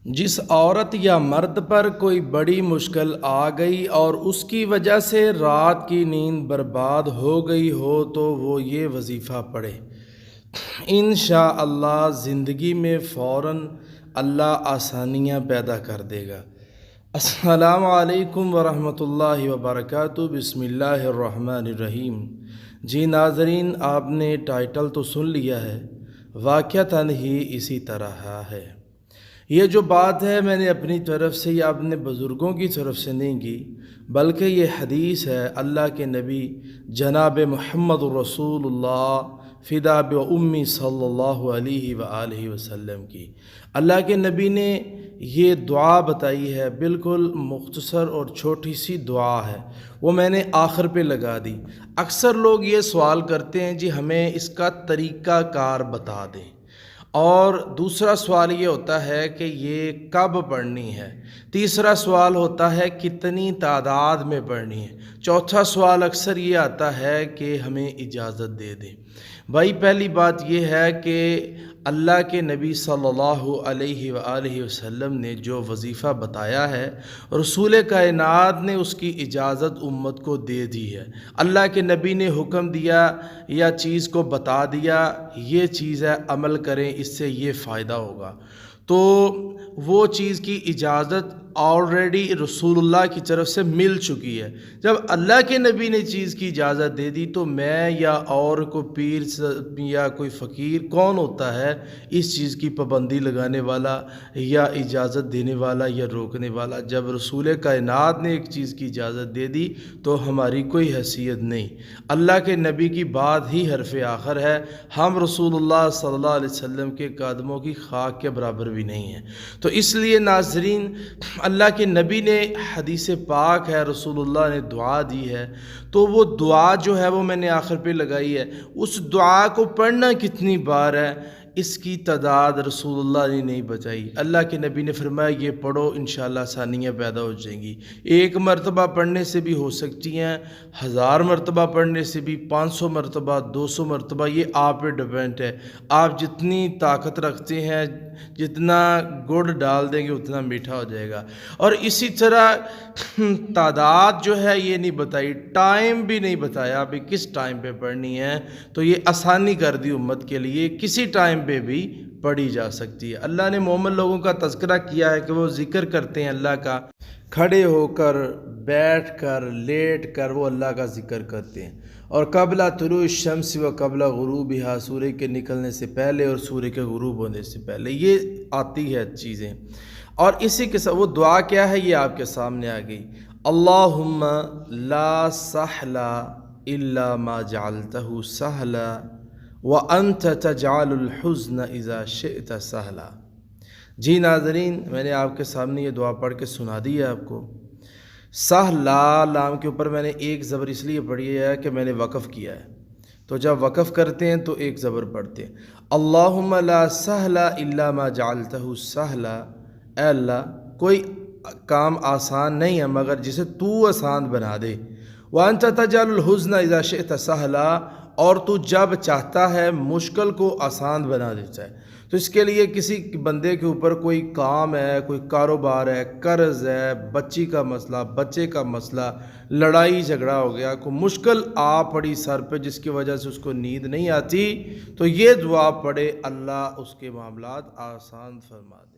جس عورت یا مرد پر کوئی بڑی مشکل آ گئی اور اس کی وجہ سے رات کی نیند برباد ہو گئی ہو تو وہ یہ وظیفہ پڑھے، انشاءاللہ زندگی میں فوراً اللہ آسانیاں پیدا کر دے گا۔ السلام علیکم ورحمۃ اللہ وبرکاتہ۔ بسم اللہ الرحمن الرحیم۔ جی ناظرین، آپ نے ٹائٹل تو سن لیا ہے، واقعتاً ہی اسی طرح ہے۔ یہ جو بات ہے میں نے اپنی طرف سے یا اپنے بزرگوں کی طرف سے نہیں کی، بلکہ یہ حدیث ہے اللہ کے نبی جناب محمد رسول اللہ فدا بأمی صلی اللہ علیہ وآلہ وسلم کی۔ اللہ کے نبی نے یہ دعا بتائی ہے، بالکل مختصر اور چھوٹی سی دعا ہے، وہ میں نے آخر پہ لگا دی۔ اکثر لوگ یہ سوال کرتے ہیں جی ہمیں اس کا طریقہ کار بتا دیں، اور دوسرا سوال یہ ہوتا ہے کہ یہ کب پڑھنی ہے، تیسرا سوال ہوتا ہے کتنی تعداد میں پڑھنی ہے، چوتھا سوال اکثر یہ آتا ہے کہ ہمیں اجازت دے دیں۔ بھائی پہلی بات یہ ہے کہ اللہ کے نبی صلی اللہ علیہ وآلہ وسلم نے جو وظیفہ بتایا ہے، رسول کائنات نے اس کی اجازت امت کو دے دی ہے۔ اللہ کے نبی نے حکم دیا یا چیز کو بتا دیا، یہ چیز ہے عمل کریں، اس سے یہ فائدہ ہوگا، تو وہ چیز کی اجازت آلریڈی رسول اللہ کی طرف سے مل چکی ہے۔ جب اللہ کے نبی نے چیز کی اجازت دے دی تو میں یا اور کوئی پیر یا کوئی فقیر کون ہوتا ہے اس چیز کی پابندی لگانے والا یا اجازت دینے والا یا روکنے والا؟ جب رسول کائنات نے ایک چیز کی اجازت دے دی تو ہماری کوئی حیثیت نہیں، اللہ کے نبی کی بات ہی حرف آخر ہے، ہم رسول اللہ صلی اللہ علیہ وسلم کے قدموں کی خاک کے برابر بھی نہیں ہیں۔ تو اس لیے ناظرین، اللہ کے نبی نے حدیث پاک ہے، رسول اللہ نے دعا دی ہے، تو وہ دعا جو ہے وہ میں نے آخر پہ لگائی ہے۔ اس دعا کو پڑھنا کتنی بار ہے اس کی تعداد رسول اللہ نے نہیں بتائی۔ اللہ کے نبی نے فرمایا یہ پڑھو، انشاءاللہ آسانیاں پیدا ہو جائیں گی۔ ایک مرتبہ پڑھنے سے بھی ہو سکتی ہیں، 1000 مرتبہ پڑھنے سے بھی، 500 مرتبہ، 200 مرتبہ، یہ آپ پہ ڈیپینڈ ہے۔ آپ جتنی طاقت رکھتے ہیں، جتنا گڑ ڈال دیں گے اتنا میٹھا ہو جائے گا۔ اور اسی طرح تعداد جو ہے یہ نہیں بتائی، ٹائم بھی نہیں بتایا بھی کس ٹائم پہ پڑھنی ہے، تو یہ آسانی کر دی امت کے لیے، کسی ٹائم پہ بھی پڑھی جا سکتی ہے۔ اللہ نے مومن لوگوں کا تذکرہ کیا ہے کہ وہ ذکر کرتے ہیں اللہ کا، کھڑے ہو کر، بیٹھ کر، لیٹ کر وہ اللہ کا ذکر کرتے ہیں، اور قبل طلوع الشمس و قبل غروبها، سورج کے نکلنے سے پہلے اور سورج کے غروب ہونے سے پہلے یہ آتی ہے چیزیں۔ اور اسی کے ساتھ وہ دعا کیا ہے یہ آپ کے سامنے آ گئی، اللہم لا سہل الا ما جعلتہ سہلا وانت تجعل الحزن اذا شئت سہلا۔ جی ناظرین، میں نے آپ کے سامنے یہ دعا پڑھ کے سنا دی ہے آپ کو۔ سہلا لام کے اوپر میں نے ایک زبر اس لیے پڑھی ہے کہ میں نے وقف کیا ہے، تو جب وقف کرتے ہیں تو ایک زبر پڑھتے ہیں۔ اللہم لا سہلا الا ما جعلتہ سہلا، اے اللہ کوئی کام آسان نہیں ہے مگر جسے تو آسان بنا دے۔ وانت تجعل الحزن اذا شئت سہلا، اور تو جب چاہتا ہے مشکل کو آسان بنا دیتا ہے۔ تو اس کے لیے کسی بندے کے اوپر کوئی کام ہے، کوئی کاروبار ہے، قرض ہے، بچی کا مسئلہ، بچے کا مسئلہ، لڑائی جھگڑا ہو گیا، کوئی مشکل آ پڑی سر پہ جس کی وجہ سے اس کو نیند نہیں آتی، تو یہ دعا پڑھے، اللہ اس کے معاملات آسان فرما دے۔